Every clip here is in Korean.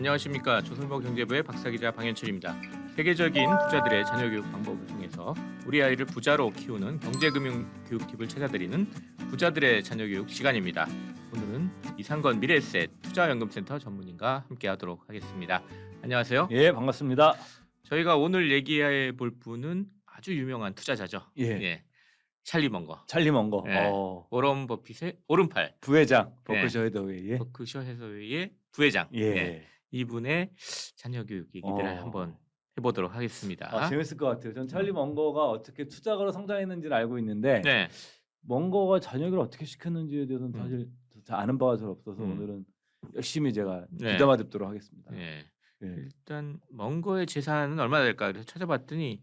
안녕하십니까. 조선일보경제부의 박사기자 방현철입니다. 세계적인 부자들의 자녀교육 방법을 통해서 우리 아이를 부자로 키우는 경제금융교육 팁을 찾아드리는 부자들의 자녀교육 시간입니다. 오늘은 이상건 미래에셋 투자연금센터 전문인과 함께하도록 하겠습니다. 안녕하세요. 예, 반갑습니다. 저희가 오늘 얘기해 볼 분은 아주 유명한 투자자죠. 예. 찰리 먼거. 찰리 먼거. 예. 워런 버핏의 오른팔. 부회장 버크셔 해더웨이의. 버크셔 해서웨이의 부회장. 예. 이분의 자녀 교육 얘기들을 한번 해보도록 하겠습니다. 재밌을 것 같아요. 전 찰리 먼거가 어떻게 투자가로 성장했는지를 알고 있는데 네. 먼거가 자녀 교육을 어떻게 시켰는지에 대해서는 사실 잘 아는 바가 잘 없어서 오늘은 열심히 제가 귀담아 듣도록 하겠습니다. 네. 예. 일단 먼거의 재산은 얼마나 될까? 그래서 찾아봤더니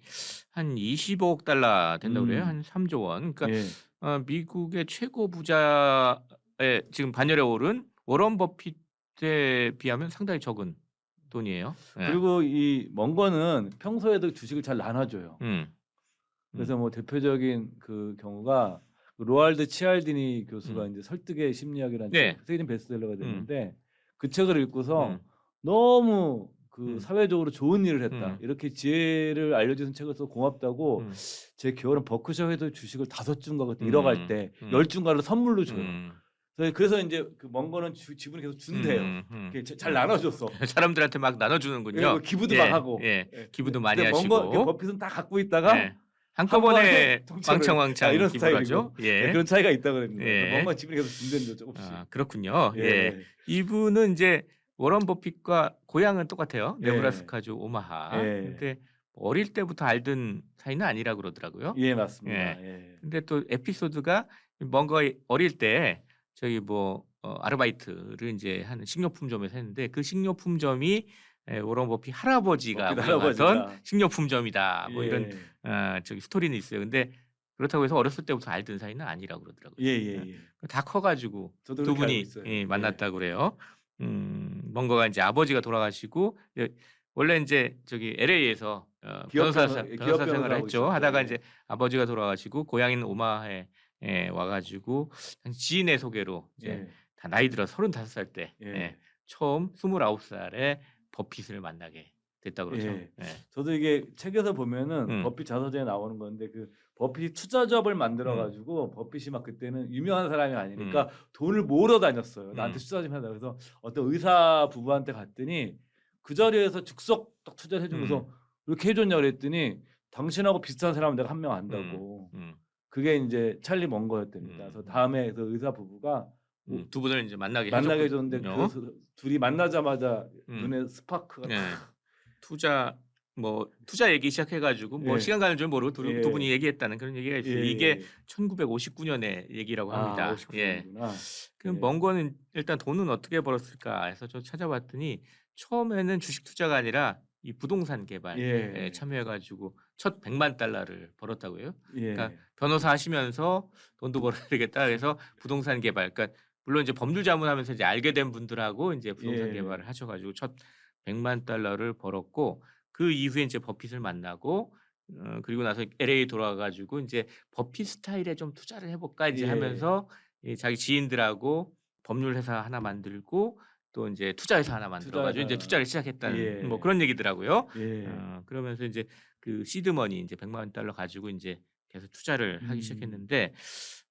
한 25억 달러 된다고 그래요. 한 3조 원. 그러니까 미국의 최고 부자의 지금 반열에 오른 워런 버핏에 비하면 상당히 적은 돈이에요. 그리고 이 먼거는 평소에도 주식을 잘 나눠줘요. 그래서 뭐 대표적인 그 경우가 로알드 치알디니 교수가 이제 설득의 심리학이라는 세계적인 베스트셀러가 됐는데 그 책을 읽고서 너무 그 사회적으로 좋은 일을 했다. 이렇게 지혜를 알려주는 책을 써 고맙다고 제 기억은 버크셔 해더 주식을 5주인가 그때 잃어갈 때 10주인가를 선물로 줘요. 그래서 이제 그 먼거는 지분을 계속 준대요. 잘 나눠줬어. 사람들한테 막 나눠주는군요. 기부도 막 하고. 기부도 많이 하시고. 먼거 버핏은 다 갖고 있다가 한꺼번에 왕창 이런 기부하죠. 그런 차이가 있다고 합니다. 뭔가 지분이 계속 준다는 조금씩. 그렇군요. 이분은 이제 워런 버핏과 고향은 똑같아요. 네브라스카주 오마하. 근데 어릴 때부터 알던 사이는 아니라 그러더라고요. 예, 맞습니다. 근데 또 에피소드가 먼거 어릴 때 저기 뭐 아르바이트를 이제 하는 식료품점에서 했는데 그 식료품점이 워런 버핏 할아버지가 운영하던 식료품점이다. 뭐 이런 저기 스토리는 있어요. 근데 그렇다고 해서 어렸을 때부터 알던 사이는 아니라고 그러더라고요. 다 커가지고 두 분이 만났다고 그래요. 먼거가 이제 아버지가 돌아가시고 원래 이제 저기 LA에서 변호사 생활을 했죠. 하다가 이제 아버지가 돌아가시고 고향인 오마하에 와가지고 지인의 소개로 이제 다 나이 들어 35살 때 처음 29살에 버핏을 만나게 됐다고 그러죠. 저도 이게 책에서 보면은 버핏 자서전에 나오는 건데 그 버핏이 투자조합을 만들어 가지고 버핏이 막 그때는 유명한 사람이 아니니까 돈을 모으러 다녔어요. 나한테 투자 좀 해라. 그래서 어떤 의사 부부한테 갔더니 그 자리에서 즉석 딱 투자를 해주면서 이렇게 해줬냐 그랬더니 당신하고 비슷한 사람은 내가 한 명 안다고. 그게 이제 찰리 먼거였답니다. 그래서 다음에 그 의사 부부가 두 분을 이제 만나게 해줬는데 그 둘이 만나자마자 눈에 스파크가 투자 얘기 시작해가지고 뭐 시간 가는 줄 모르고 두 분이 얘기했다는 그런 얘기가 있어요. 이게 1959년의 얘기라고 합니다. 59년이구나. 그럼 먼거는 일단 돈은 어떻게 벌었을까 해서 저 찾아봤더니 처음에는 주식 투자가 아니라 이 부동산 개발에 참여해가지고 첫 100만 달러를 벌었다고 해요. 그러니까 변호사 하시면서 돈도 벌어야 되겠다. 그래서 부동산 개발. 그러니까 물론 이제 법률 자문하면서 이제 알게 된 분들하고 이제 부동산 개발을 하셔가지고 첫 100만 달러를 벌었고 그 이후에 이제 버핏을 만나고 그리고 나서 LA 돌아가가지고 이제 버핏 스타일에 좀 투자를 해볼까 이제 하면서 자기 지인들하고 법률 회사 하나 만들고 또 이제 투자회사 하나 만들어가지고 이제 투자를 시작했다는 뭐 그런 얘기더라고요. 그러면서 이제 그 시드머니 이제 100만 달러 가지고 이제 계속 투자를 하기 시작했는데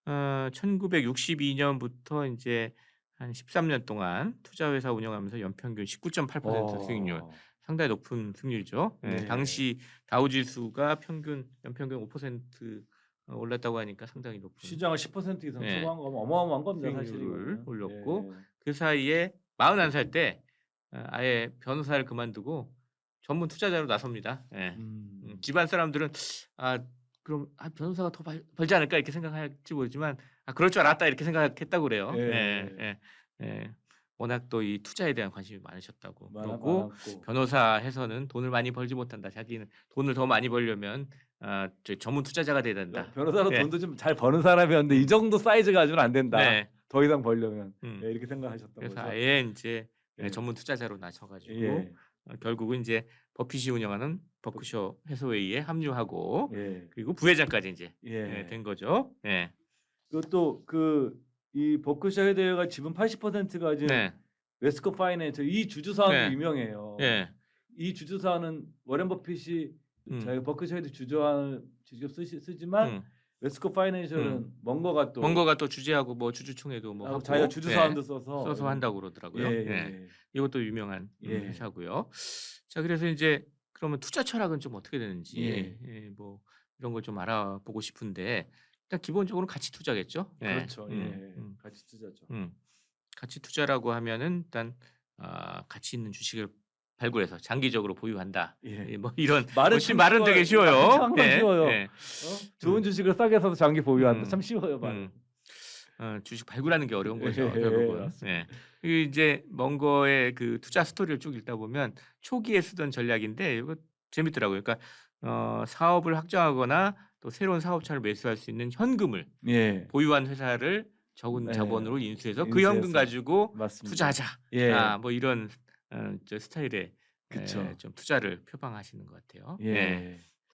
1962년부터 이제 한 13년 동안 투자회사 운영하면서 연평균 19.8% 수익률, 상당히 높은 수익률이죠. 당시 다우지수가 연평균 5% 올랐다고 하니까 상당히 높은 시장을 10% 이상 초과한 거면 어마어마한 겁니다. 수익률을 올렸고 그 사이에 41살 때 아예 변호사를 그만두고 전문 투자자로 나섭니다. 집안 사람들은 그럼 변호사가 더 벌지 않을까 이렇게 생각할지 모르지만 그럴 줄 알았다 이렇게 생각했다고 그래요. 워낙 또 이 투자에 대한 관심이 많으셨다고 그러고 변호사에서는 돈을 많이 벌지 못한다. 자기는 돈을 더 많이 벌려면 전문 투자자가 돼야 된다. 변호사로 돈도 좀 잘 버는 사람이었는데 이 정도 사이즈 가지고는 안 된다. 더 이상 벌려면 이렇게 생각하셨던 그래서 거죠. 아예 이제 전문 투자자로 나서가지고 결국은 이제 버핏이 운영하는 버크셔 해서웨이에 합류하고 그리고 부회장까지 이제 된 거죠. 그것도 이 버크셔 해서웨이가 지분 80% 가진 웨스코 파이낸셜 이 주주사는 네. 유명해요. 예. 이 주주사는 워렌 버핏이 저희 버크셔에도 주주환을 직접 쓰지만 웨스코 파이낸셜은 멍거가 또 주재하고 뭐 주주총회도 뭐 하고 자기가 주주사안도 써서 한다고 그러더라고요. 예, 예. 예. 이것도 유명한 회사고요. 자, 그래서 이제 그러면 투자 철학은 좀 어떻게 되는지 뭐 이런 걸 좀 알아보고 싶은데 일단 기본적으로 가치 투자겠죠. 그렇죠. 가치 투자죠. 가치 투자라고 하면은 일단 가치 있는 주식을 발굴해서 장기적으로 보유한다. 뭐 이런 말은 되게 쉬워요. 쉬워요. 좋은 주식을 싸게 사서 장기 보유한다. 참 쉬워요, 말은. 주식 발굴하는 게 어려운 거죠, 결국은. 이제 멍거의 그 투자 스토리를 쭉 읽다 보면 초기에 쓰던 전략인데 이거 재밌더라고요. 그러니까 사업을 확장하거나 또 새로운 사업차를 매수할 수 있는 현금을 보유한 회사를 적은 자본으로 인수해서 그 현금 가지고 투자하자. 뭐 이런 스타일의 좀 투자를 표방하시는 것 같아요.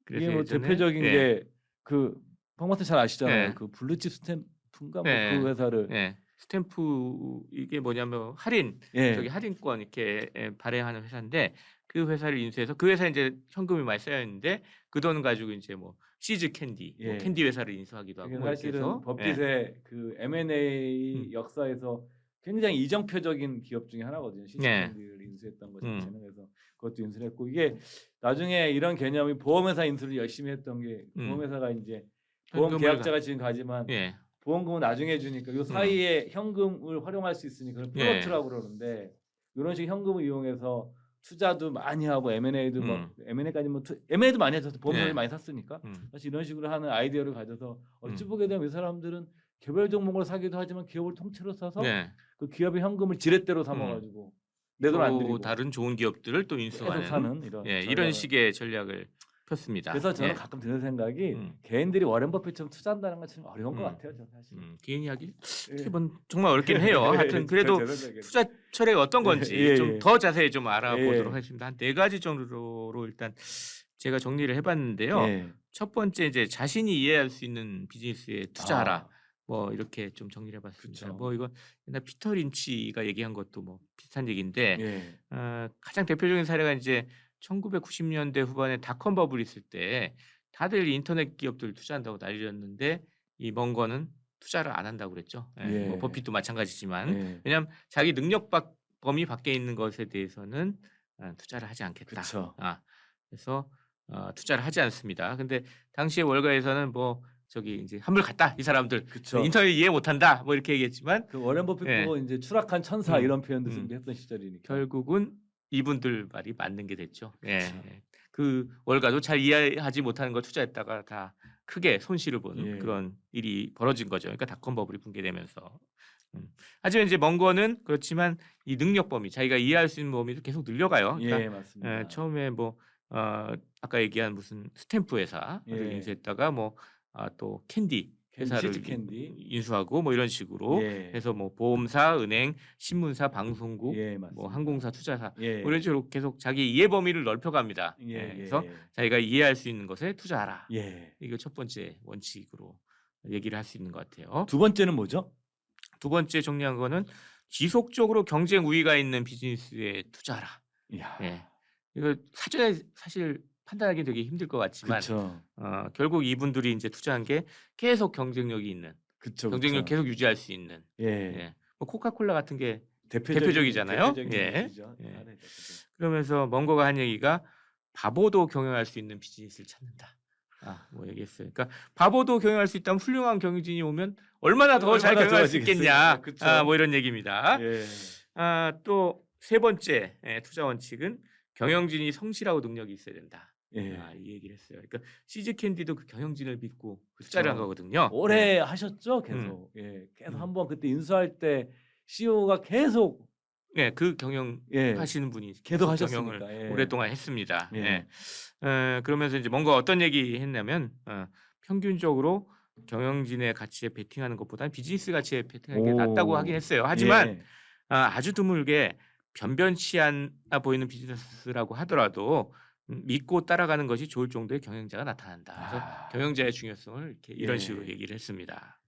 그래서 이게 뭐 대표적인 게 그 펑마트 잘 아시잖아요. 그 블루칩 스탬프인가 뭐 그 회사를 스탬프 이게 뭐냐면 저기 할인권 이렇게 발행하는 회사인데 그 회사를 인수해서 그 회사에 이제 현금이 많이 쌓여 있는데 그 돈 가지고 이제 뭐 시즈 캔디, 뭐 캔디 회사를 인수하기도 하고 뭐 사실은 버핏의 그 M&A 역사에서 굉장히 이정표적인 기업 중에 하나거든요. 시즈 캔디를 인수했던 것 자체는. 그래서 그것도 인수를 했고 이게 나중에 이런 개념이 보험회사 인수를 열심히 했던 게 보험회사가 이제 보험 계약자가 지금 가지만 보험금은 나중에 주니까 이 사이에 현금을 활용할 수 있으니까 그걸 플로트라고 그러는데 이런 식의 현금을 이용해서 투자도 많이 하고 M&A도 막 M&A까지 뭐 M&A도 많이 해서 보험사를 많이 샀으니까 사실 이런 식으로 하는 아이디어를 가져서 어찌 보게 되면 이 사람들은 개별 종목을 사기도 하지만 기업을 통째로 사서 그 기업의 현금을 지렛대로 삼아가지고 내 돈 안 들이고 다른 좋은 기업들을 또 인수하는 사는 이런 식의 전략을 폈습니다. 그래서 저는 가끔 드는 생각이 개인들이 워렌 버핏처럼 투자한다는 건 참 어려운 것 같아요. 저는 사실. 개인이 하기 정말 어렵긴 해요. 하여튼 그래도 투자 철학이 어떤 건지 좀 더 자세히 좀 알아보도록 하겠습니다. 한 4가지 정도로 일단 제가 정리를 해봤는데요. 첫 번째 이제 자신이 이해할 수 있는 비즈니스에 투자하라. 뭐 이렇게 좀 정리를 해봤습니다. 뭐 이건 옛날 피터 린치가 얘기한 것도 뭐 비슷한 얘기인데 가장 대표적인 사례가 이제 1990년대 후반에 닷컴 버블이 있을 때 다들 인터넷 기업들 투자한다고 난리였는데 이 멍거는 투자를 안 한다고 그랬죠. 뭐 버핏도 마찬가지지만 왜냐하면 자기 능력 범위 밖에 있는 것에 대해서는 투자를 하지 않겠다. 그래서 투자를 하지 않습니다. 근데 당시의 월가에서는 뭐 저기 이제 한물 갔다 이 사람들 인터넷 이해 못한다 뭐 이렇게 얘기했지만 그 워렌 버핏 보고 이제 추락한 천사 이런 표현도 했던 시절이니까 결국은 이분들 말이 맞는 게 됐죠. 그 월가도 잘 이해하지 못하는 걸 투자했다가 다 크게 손실을 보는 그런 일이 벌어진 거죠. 그러니까 닷컴 버블이 붕괴되면서. 하지만 이제 멍거는 그렇지만 이 능력 범위, 자기가 이해할 수 있는 범위도 계속 늘려가요. 그러니까 맞습니다. 처음에 뭐 아까 얘기한 무슨 스탬프 회사를 인수했다가 뭐 또 캔디 회사를 인수하고 뭐 이런 식으로 해서 뭐 보험사, 은행, 신문사, 방송국, 뭐 항공사, 투자사 뭐 이런 식으로 계속 자기 이해 범위를 넓혀갑니다. 그래서 자기가 이해할 수 있는 것에 투자하라. 이게 첫 번째 원칙으로 얘기를 할 수 있는 것 같아요. 두 번째는 뭐죠? 두 번째 정리한 거는 지속적으로 경쟁 우위가 있는 비즈니스에 투자하라. 이거 사전에 사실 판단하기 되게 힘들 것 같지만 결국 이분들이 이제 투자한 게 계속 경쟁력이 있는 경쟁력 계속 유지할 수 있는 뭐 코카콜라 같은 게 대표적이잖아요. 그러면서 멍거가 한 얘기가 바보도 경영할 수 있는 비즈니스를 찾는다. 뭐 얘기했어요. 그러니까 바보도 경영할 수 있다면 훌륭한 경영진이 오면 얼마나 더 잘 경영할 수 있겠냐. 뭐 이런 얘기입니다. 또 세 번째 투자 원칙은 경영진이 성실하고 능력이 있어야 된다. 이 얘기를 했어요. 그러니까 시즈 캔디도 그 경영진을 믿고 투자를 한 거거든요. 오래 하셨죠, 계속. 계속 한번 그때 인수할 때 CEO가 계속 그 경영 하시는 분이 계속 경영을 하셨으니까 오랫동안 했습니다. 그러면서 이제 뭔가 어떤 얘기 했냐면 평균적으로 경영진의 가치에 베팅하는 것보다는 비즈니스 가치에 베팅하는 게 낫다고 하긴 했어요. 하지만 아주 드물게 변변치 않아 보이는 비즈니스라고 하더라도 믿고 따라가는 것이 좋을 정도의 경영자가 나타난다. 그래서 경영자의 중요성을 이런 식으로 얘기를 했습니다.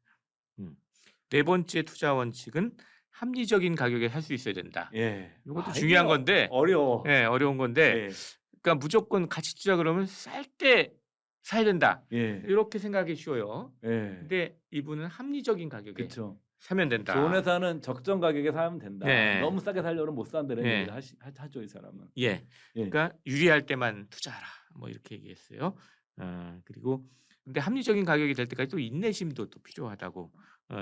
네 번째 투자 원칙은 합리적인 가격에 살 수 있어야 된다. 예. 이것도 아, 중요한 이거 건데, 어려워. 예, 어려운 건데, 예. 그러니까 무조건 가치 투자 그러면 쌀 때 사야 된다. 예. 이렇게 생각하기 쉬워요. 예. 근데 이분은 합리적인 가격에 그렇죠. 사면 된다. 좋은 회사는 적정 가격에 사면 된다. 네. 너무 싸게 살려면 못 산다는 네. 얘기를 하죠, 이 사람은. 예. 예. 그러니까 유리할 때만 투자하라. 뭐 이렇게 얘기했어요. 그리고 근데 합리적인 가격이 될 때까지 또 인내심도 또 필요하다고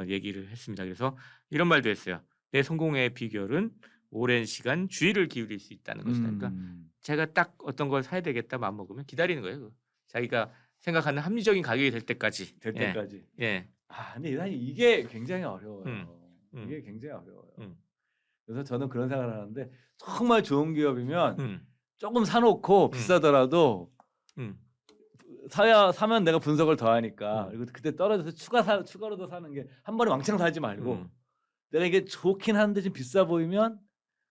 얘기를 했습니다. 그래서 이런 말도 했어요. 내 성공의 비결은 오랜 시간 주의를 기울일 수 있다는 것이다. 그러니까 제가 딱 어떤 걸 사야 되겠다 마음 먹으면 기다리는 거예요. 자기가 생각하는 합리적인 가격이 될 때까지. 될 때까지. 예. 근데 사실 이게 굉장히 어려워요. 음. 이게 굉장히 어려워요. 그래서 저는 그런 생각을 하는데 정말 좋은 기업이면 조금 사놓고 비싸더라도 사면 내가 분석을 더 하니까 그리고 그때 떨어져서 추가로 더 사는 게 한 번에 왕창 사지 말고 내가 이게 좋긴 한데 좀 비싸 보이면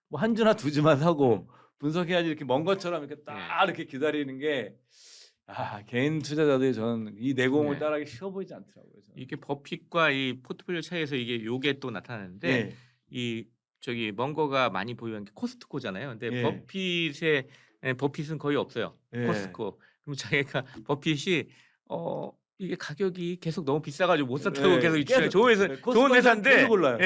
뭐 한 주나 두 주만 사고 분석해야지 이렇게 먼 것처럼 이렇게 딱 이렇게 기다리는 게 개인 투자자들이 저는 이 내공을 따라하기 쉬워 보이지 않더라고요. 저는. 이게 버핏과 이 포트폴리오 차이에서 이게 요게 또 나타나는데 이 저기 먼 거가 많이 보유한 게 코스트코잖아요. 근데 버핏은 거의 없어요. 코스트코. 그럼 자기가 버핏이 이게 가격이 계속 너무 비싸가지고 못 샀다고 계속 추천해. 좋은 회사인데 계속 올라요.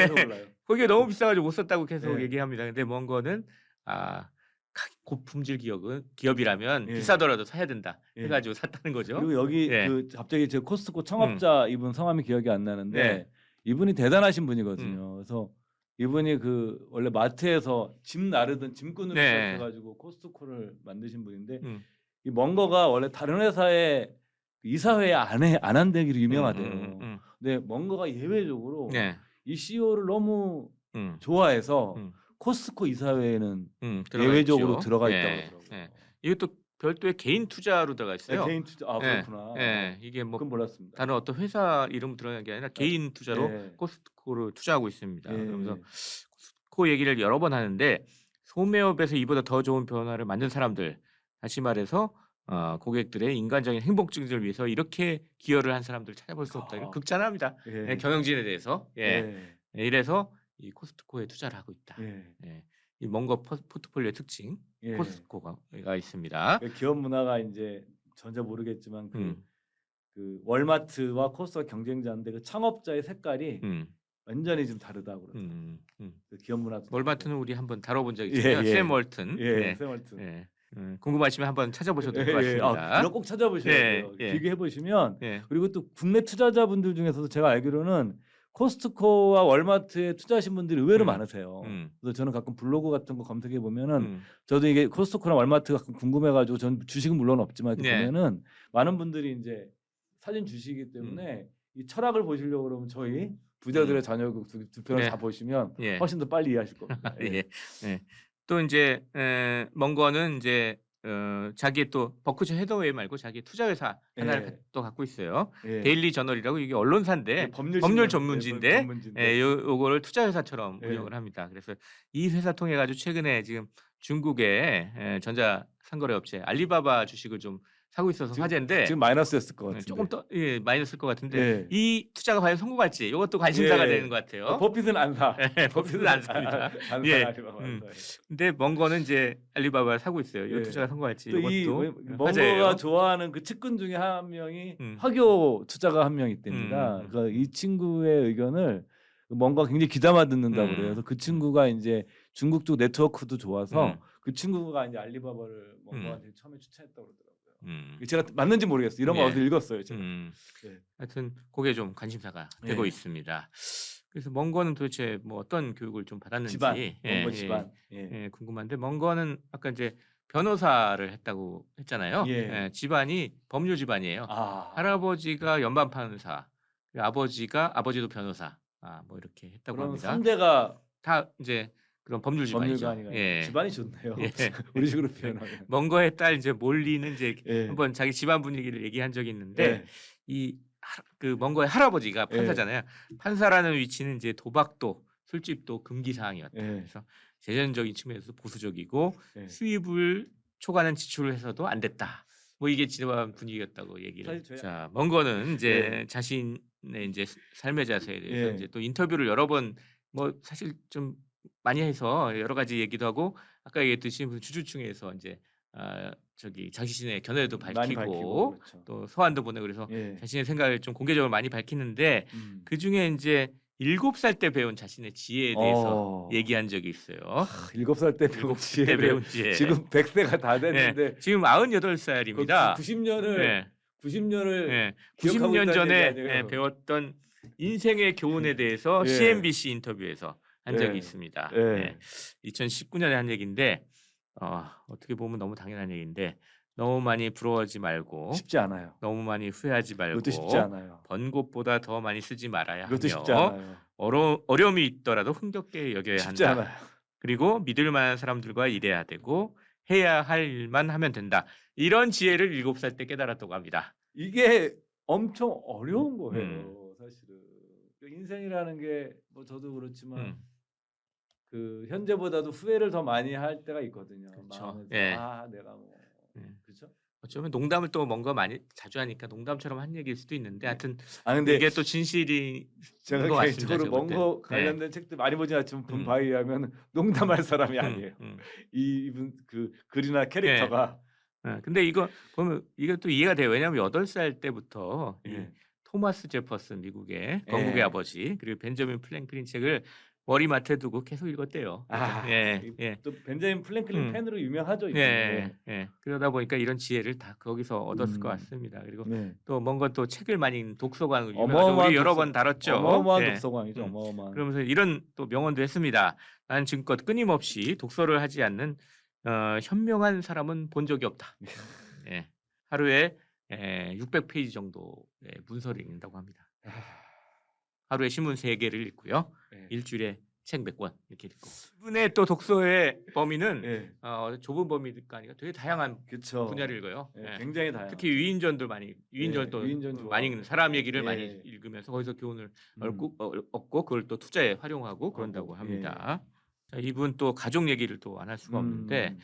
거기가 너무 비싸가지고 못 샀다고 계속 네. 얘기합니다. 근데 먼 거는 고품질 기업이라면 비싸더라도 사야 된다 해가지고 샀다는 거죠. 그리고 여기 갑자기 제 코스트코 청업자 이분 성함이 기억이 안 나는데 이분이 대단하신 분이거든요. 그래서 이분이 원래 마트에서 짐 나르던 짐꾼으로 시작해가지고 코스트코를 만드신 분인데 이 먼 거가 원래 다른 회사의 이사회에 안 한다기로 유명하대요. 근데 먼 거가 예외적으로 이 CEO를 너무 좋아해서 코스트코 이사회에는 예외적으로 들어가 있다고 하더라고요. 이것도 별도의 개인 투자로 들어가 있어요. 개인 투자. 그렇구나. 이게 뭐 그건 몰랐습니다. 다른 어떤 회사 이름 들어간 게 아니라 개인 투자로 코스트코를 투자하고 있습니다. 그러면서 코스트코 얘기를 여러 번 하는데 소매업에서 이보다 더 좋은 변화를 만든 사람들, 다시 말해서 고객들의 인간적인 행복 증진을 위해서 이렇게 기여를 한 사람들 찾아볼 수 없다. 이거 극찬합니다. 경영진에 대해서. 이래서 이 코스트코에 투자를 하고 있다. 이 먼거 포트폴리오의 특징, 코스트코가 있습니다. 기업 문화가 이제 전혀 모르겠지만 그 월마트와 코스트코 경쟁자인데 그 창업자의 색깔이 완전히 좀 다르다고 그러더라고요. 그 기업 문화. 월마트는 우리 한번 다뤄본 적이 있어요. 샘 월튼. 샘 월튼. 궁금하시면 한번 찾아보셔도 될 것 같습니다. 이거 꼭 찾아보셔야 돼요. 비교해 보시면 그리고 또 국내 투자자분들 중에서도 제가 알기로는 코스트코와 월마트에 투자하신 분들이 의외로 많으세요. 그래서 저는 가끔 블로그 같은 거 검색해 보면은 저도 이게 코스트코랑 월마트가 가끔 궁금해가지고 전 주식은 물론 없지만 보면은 많은 분들이 이제 사진 주시기 때문에 이 철학을 보시려고 그러면 저희 부자들의 자녀국 두 편을 다 보시면 훨씬 더 빨리 이해하실 겁니다. 또 이제 먼 거는 이제 자기의 또 버크셔 해더웨이 말고 자기 투자 회사 하나를 또 갖고 있어요. 데일리 저널이라고 이게 언론사인데 법률 전문지인데 요거를 투자 회사처럼 운영을 합니다. 그래서 이 회사 통해 가지고 최근에 지금 중국의 전자 상거래 업체 알리바바 주식을 좀 사고 있어서 화제인데 지금 마이너스였을 것 같은데. 조금 더 마이너스일 것 같은데 이 투자가 과연 성공할지 이것도 관심사가 되는 것 같아요. 버핏은 안 사. 버핏은 안 삽니다. 근데 먼 거는 이제 알리바바를 사고 있어요. 이 투자가 성공할지 이것도 먼 거가 좋아하는 그 측근 중에 한 명이 화교 투자가 한 명 있답니다. 그러니까 이 친구의 의견을 뭔가 굉장히 귀담아 듣는다고 그래요. 그래서 그 친구가 이제 중국 쪽 네트워크도 좋아서 그 친구가 이제 알리바바를 뭔가한테 처음에 추천했다고 그러더라고요. 제가 맞는지 모르겠어요. 이런 거 어디서 읽었어요, 제가. 하여튼 그게 좀 관심사가 되고 있습니다. 그래서 먼 거는 도대체 뭐 어떤 교육을 좀 받았는지 집안. 궁금한데 먼 거는 아까 이제 변호사를 했다고 했잖아요. 집안이 법률 집안이에요. 할아버지가 연방 판사, 아버지도 변호사. 뭐 이렇게 했다고 합니다. 3대가 다 이제 그런 법률 집안이죠. 집안이 좋네요. 우리 식으로 표현하면. 먼 거의 딸 이제 몰리는 이제 한번 자기 집안 분위기를 얘기한 적이 있는데 그 먼 거의 할아버지가 판사잖아요. 판사라는 위치는 이제 도박도 술집도 금기 사항이었다. 그래서 재정적인 측면에서 보수적이고 수입을 초과하는 지출을 해서도 안 됐다. 뭐 이게 집안 분위기였다고 얘기를. 자, 먼 거는 이제 자신의 이제 삶의 자세에 대해서 이제 또 인터뷰를 여러 번 뭐 사실 좀 많이 해서 여러 가지 얘기도 하고 아까 얘기했듯이 무슨 주주총회에서 이제 저기 자신의 견해도 많이 밝히고 밝히고 그렇죠. 또 서한도 보내고 그래서 예. 자신의 생각을 좀 공개적으로 많이 밝히는데 음. 그중에 인제 7살 때 배운 자신의 지혜에 대해서 어. 얘기한 적이 있어요. 7살 때 배운 7살 때 지혜를 배운 지혜. 지금 100세가 다 예. 됐는데 지금 98살입니다. 90년을 예. 90년을 예. 기억하고 90년 있다는 전에 얘기 아니에요? 배웠던 인생의 교훈에 대해서 예. CNBC 인터뷰에서 한 적이 예. 있습니다. 예. 예. 2019년에 한 얘기인데 어떻게 보면 너무 당연한 얘기인데 너무 많이 부러워하지 말고 쉽지 않아요. 너무 많이 후회하지 말고 그것도 쉽지 않아요. 번 곳보다 더 많이 쓰지 말아야 그것도 쉽지 하며 않아요. 어려움이 있더라도 흥겹게 여겨야 쉽지 한다. 않아요. 그리고 믿을 만한 사람들과 일해야 되고 해야 할 일만 하면 된다. 이런 지혜를 7살 때 깨달았다고 합니다. 이게 엄청 어려운 거예요. 음. 사실은 그 인생이라는 게 뭐 저도 그렇지만 음. 그 현재보다도 후회를 더 많이 할 때가 있거든요. 그쵸. 마음에서 예. 내가 뭐 예. 그렇죠? 어쩌면 농담을 또 뭔가 많이 자주 하니까 농담처럼 한 얘기일 수도 있는데 하여튼 근데 이게 또 진실인 제가 것 같습니다. 개인적으로 제가 볼 먼 때. 거 예. 관련된 책들 많이 보진 않지만 본 음. 바에 의하면 농담할 사람이 아니에요. 음. 이분 그 글이나 캐릭터가 근데 이거 보면 이것도 이해가 돼요. 왜냐하면 8살 때부터 이 예. 토마스 제퍼슨 미국의 건국의 예. 아버지 그리고 벤저민 프랭클린 책을 머리맡에 두고 계속 읽었대요. 또 벤자민 프랭클린 음. 팬으로 유명하죠. 그러다 보니까 이런 지혜를 다 거기서 얻었을 것 같습니다. 그리고 또 뭔가 또 책을 많이 읽는 독서관으로 유명하죠. 우리 여러 번 다뤘죠. 어마어마한 예. 독서광이죠. 어마어마한. 그러면서 이런 또 명언도 했습니다. 나는 지금껏 끊임없이 독서를 하지 않는 현명한 사람은 본 적이 없다. 예. 하루에 600페이지 정도의 문서를 읽는다고 합니다. 하루에 신문 3개를 읽고요. 일주일에 책 몇 권 이렇게 읽고. 이분의 또 독서의 범위는 좁은 범위가 아니라 되게 다양한 그쵸. 분야를 읽어요. 굉장히 다양. 특히 위인전도 많이 위인전도 위인전 많이 읽는 사람 얘기를 예. 많이 읽으면서 거기서 교훈을 얻고 그걸 또 투자에 활용하고 그런다고 예. 합니다. 자, 이분 또 가족 얘기를 또 안 할 수가 없는데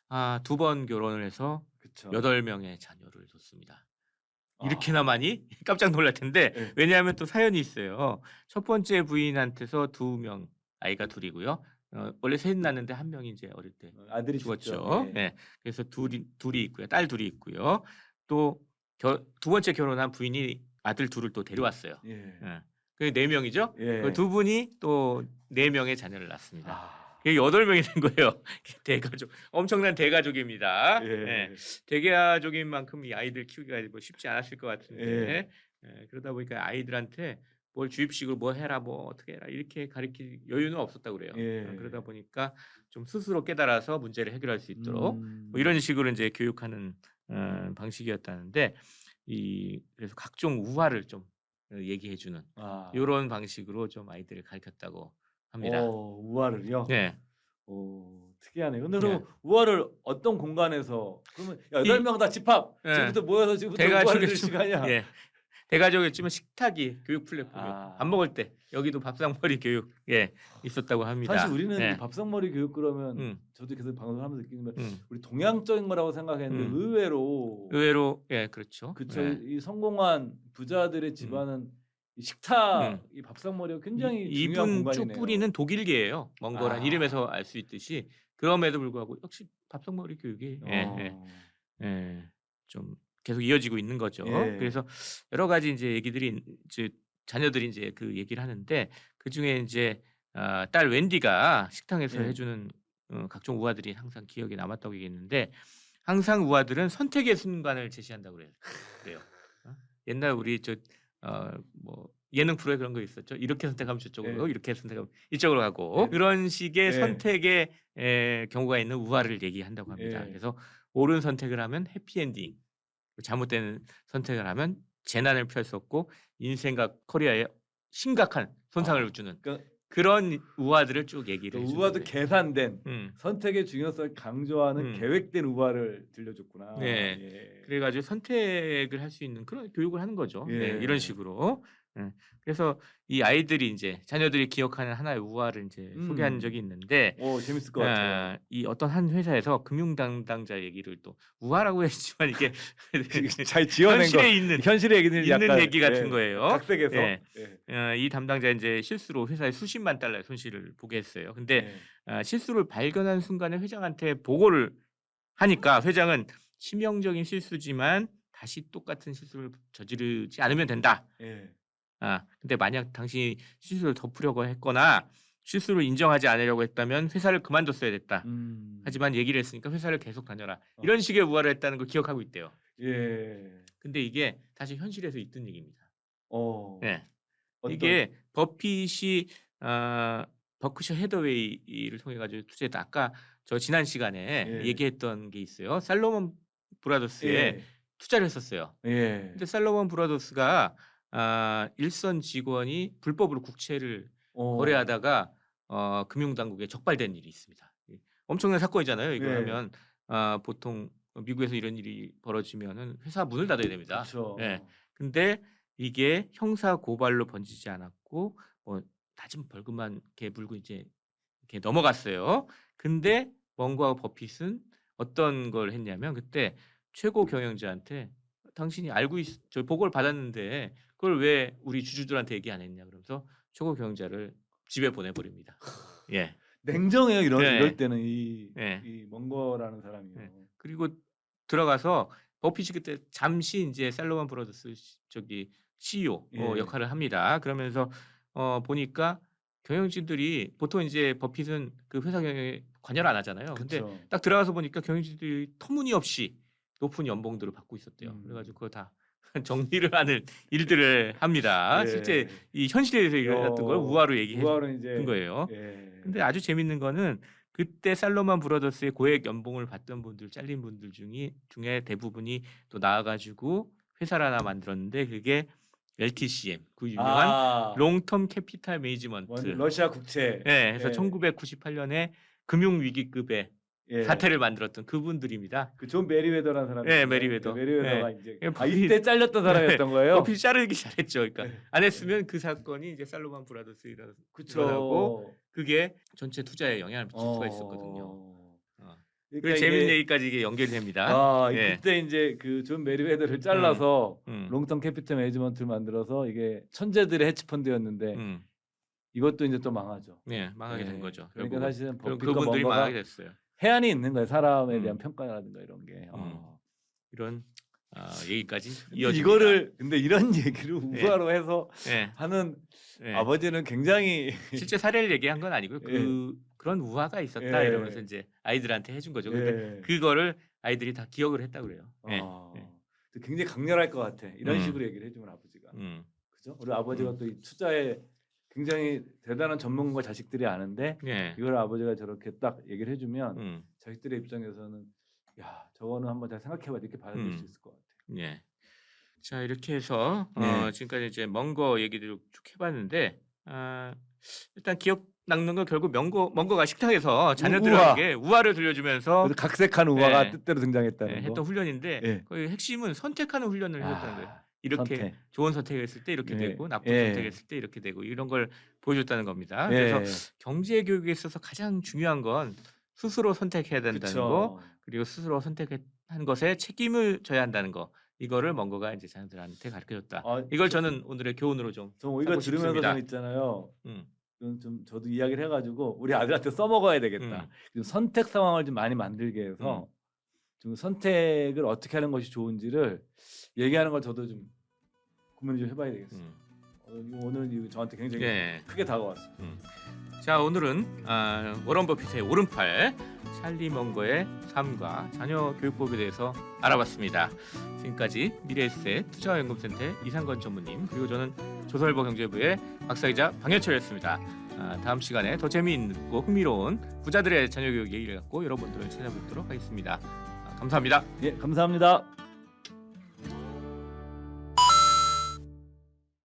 2번 결혼을 해서 그쵸. 8명의 자녀를 뒀습니다. 이렇게나 많이? 깜짝 놀랄 텐데 네. 왜냐하면 또 사연이 있어요. 첫 번째 부인한테서 2명 아이가 둘이고요. 원래 셋 낳는데 한 명이 이제 어릴 때 아들이 죽었죠. 그래서 둘이 있고요. 딸 둘이 있고요. 또 두 번째 결혼한 부인이 아들 둘을 또 데려왔어요. 그게 4명이죠. 그 두 분이 또 4명의 자녀를 낳습니다. 그게 8명이 된 거예요. 대가족, 엄청난 대가족입니다. 대가족인 만큼 이 아이들 키우기가 뭐 쉽지 않았을 것 같은데 그러다 보니까 아이들한테 뭘 주입식으로 뭐 해라 뭐 어떻게 해라 이렇게 가르칠 여유는 없었다고 그래요. 그러다 보니까 좀 스스로 깨달아서 문제를 해결할 수 있도록 뭐 이런 식으로 이제 교육하는 방식이었다는데 그래서 각종 우화를 좀 얘기해주는 이런 방식으로 좀 아이들을 가르쳤다고 합니다. 우화를요? 네. 특이하네요. 근데 그럼 우화를 어떤 공간에서 그러면 8명 다 집합 지금부터 모여서 지금부터 우화를 들 시간이야. 대가족이었지만 식탁이 교육 플랫폼이었고 밥 먹을 때 여기도 밥상머리 교육 있었다고 합니다. 사실 우리는 밥상머리 교육 그러면 저도 계속 방송을 하면서 느끼는 건 우리 동양적인 거라고 생각했는데 의외로 그렇죠. 이 성공한 부자들의 집안은 이 식탁, 이 밥상머리가 굉장히 중요한 이분 공간이네요. 쭉 뿌리는 독일계예요. 몽골한 이름에서 알 수 있듯이 그럼에도 불구하고 역시 밥상머리 교육이 좀 계속 이어지고 있는 거죠. 그래서 여러 가지 이제 얘기들이 이제 자녀들이 이제 그 얘기를 하는데 그 중에 이제 딸 웬디가 식당에서 해주는 각종 우화들이 항상 기억에 남았다고 얘기했는데 항상 우화들은 선택의 순간을 제시한다고 그래요. 옛날 우리 뭐 예능 프로에 그런 거 있었죠. 이렇게 선택하면 저쪽으로 가고 이렇게 선택하면 이쪽으로 가고 그런 식의 선택의 경우가 있는 우화를 얘기한다고 합니다. 그래서 옳은 선택을 하면 해피엔딩, 잘못된 선택을 하면 재난을 피할 수 없고 인생과 커리어에 심각한 손상을 주는 그런 우화들을 쭉 얘기를 해주는 우화도 거예요. 계산된 선택의 중요성을 강조하는 계획된 우화를 들려줬구나. 그래가지고 선택을 할 수 있는 그런 교육을 하는 거죠. 이런 식으로 그래서 이 아이들이 이제 자녀들이 기억하는 하나의 우화를 이제 소개한 적이 있는데, 오, 재밌을 것 같아요. 이 어떤 한 회사에서 금융 담당자 얘기를 또 우화라고 했지만 이게 잘 지어낸 현실에 거. 있는 현실의 얘기는 약간 얘기 같은 거예요. 각색해서. 예. 예. 이 담당자 이제 실수로 회사에 수십만 달러의 손실을 보게 했어요. 근데 예. 실수를 발견한 순간에 회장한테 보고를 하니까 회장은 치명적인 실수지만 다시 똑같은 실수를 저지르지 않으면 된다. 예. 근데 만약 당신이 실수를 덮으려고 했거나 실수를 인정하지 않으려고 했다면 회사를 그만뒀어야 됐다. 하지만 얘기를 했으니까 회사를 계속 다녀라. 이런 식의 우화를 했다는 걸 기억하고 있대요. 예. 근데 이게 사실 현실에서 있던 얘기입니다. 어. 이게 버핏이 버크셔 해더웨이를 통해 가지고 투자했다. 아까 저 지난 시간에 얘기했던 게 있어요. 살로몬 브라더스에 투자를 했었어요. 근데 살로몬 브라더스가 일선 직원이 불법으로 국채를 거래하다가 금융당국에 적발된 일이 있습니다. 엄청난 사건이잖아요. 이거 하면 보통 미국에서 이런 일이 벌어지면은 회사 문을 닫아야 됩니다. 그렇죠. 근데 이게 형사 고발로 번지지 않았고 뭐 낮은 벌금만 이렇게 물고 이제 이렇게 넘어갔어요. 근데 멍거와 버핏은 어떤 걸 했냐면 그때 최고 경영자한테 당신이 알고 저 보고를 받았는데 그걸 왜 우리 주주들한테 얘기 안 했냐 그러면서 최고 경영자를 집에 보내버립니다. 예. 냉정해요 이럴 때는 이 예. 멍거라는 사람이요. 그리고 들어가서 버핏이 그때 잠시 이제 살로몬 브라더스 저기 CEO 역할을 합니다. 그러면서 보니까 경영진들이 보통 이제 버핏은 그 회사 경영에 관여를 안 하잖아요. 근데 그쵸. 딱 들어가서 보니까 경영진들이 터무니없이 높은 연봉들을 받고 있었대요. 그래가지고 그거 다 정리를 하는 일들을 합니다. 실제 이 현실에서 일어났던 걸 우화로 얘기한 거예요. 근데 아주 재밌는 거는 그때 살로몬 브라더스의 고액 연봉을 받던 분들, 잘린 분들 중에 대부분이 또 나와가지고 회사를 하나 만들었는데 그게 LTCM, 그 유명한 롱텀 캐피탈 매니지먼트. 러시아 국채. 그래서 1998년에 금융 위기급의 사태를 만들었던 그분들입니다. 그 존 메리웨더라는 사람. 메리웨더. 메리웨더가 이제 이때 잘렸던 사람이었던 거예요. 버핏이 자르기 잘했죠. 그러니까 안 했으면 그 사건이 이제 살로몬 브라더스라고 그쵸. 그게 전체 투자에 영향을 미칠 수가 있었거든요. 그러니까 그래서 재밌는 얘기까지 이게 연결이 됩니다. 그때 이제 그 존 메리웨더를 잘라서 롱텀 캐피탈 매니지먼트를 만들어서 이게 천재들의 헤지펀드였는데 이것도 이제 또 망하죠. 망하게 된 거죠. 그러니까 결국은. 사실은 그분들이 망하게 됐어요. 해안이 있는 거예요. 사람에 대한 평가라든가 이런 게. 이런 얘기까지 이어집니다. 이거를 근데 이런 얘기를 우화로 해서 하는 아버지는 굉장히 실제 사례를 얘기한 건 아니고요. 그런 우화가 있었다 이러면서 이제 아이들한테 해준 거죠. 근데 그거를 아이들이 다 기억을 했다 그래요. 굉장히 강렬할 것 같아. 이런 식으로 얘기를 해주면 아버지가. 그죠? 우리 아버지가 또 이 투자에 굉장히 대단한 전문가 자식들이 아는데 이걸 아버지가 저렇게 딱 얘기를 해주면 자식들의 입장에서는 야 저거는 한번 잘 생각해봐 이렇게 받아들일 수 있을 것 같아요. 자 이렇게 해서 지금까지 이제 멍거 얘기를 쭉 해봤는데 일단 기억 남는 건 결국 멍거가 식탁에서 자녀들에게 우화를 들려주면서 각색한 우화가 뜻대로 등장했다는 거. 했던 훈련인데 거의 핵심은 선택하는 훈련을 해줬다는 거예요. 이렇게 좋은 선택을 했을 때 이렇게 되고 나쁜 선택했을 때 이렇게 되고 이런 걸 보여줬다는 겁니다. 그래서 경제 교육에 있어서 가장 중요한 건 스스로 선택해야 된다는 거 그리고 스스로 선택한 것에 책임을 져야 한다는 거 이거를 멍거가 이제 자녀들한테 가르쳐줬다. 이걸 저는 오늘의 교훈으로 좀 이거 들으면서 좀 있잖아요. 좀 저도 이야기를 해가지고 우리 아들한테 써먹어야 되겠다. 선택 상황을 좀 많이 만들게 해서 좀 선택을 어떻게 하는 것이 좋은지를 얘기하는 걸 저도 좀 고민을 좀 해봐야 되겠어요. 오늘 이거 저한테 굉장히 크게 다가왔습니다. 자 오늘은 워런 버핏의 오른팔 찰리 멍거의 삶과 자녀 교육법에 대해서 알아봤습니다. 지금까지 미래에셋 투자연금센터 이상건 전무님 그리고 저는 조선일보 경제부의 박사이자 방현철이었습니다. 다음 시간에 더 재미있고 흥미로운 부자들의 자녀 교육 얘기를 갖고 여러분들을 찾아뵙도록 하겠습니다. 감사합니다. 감사합니다.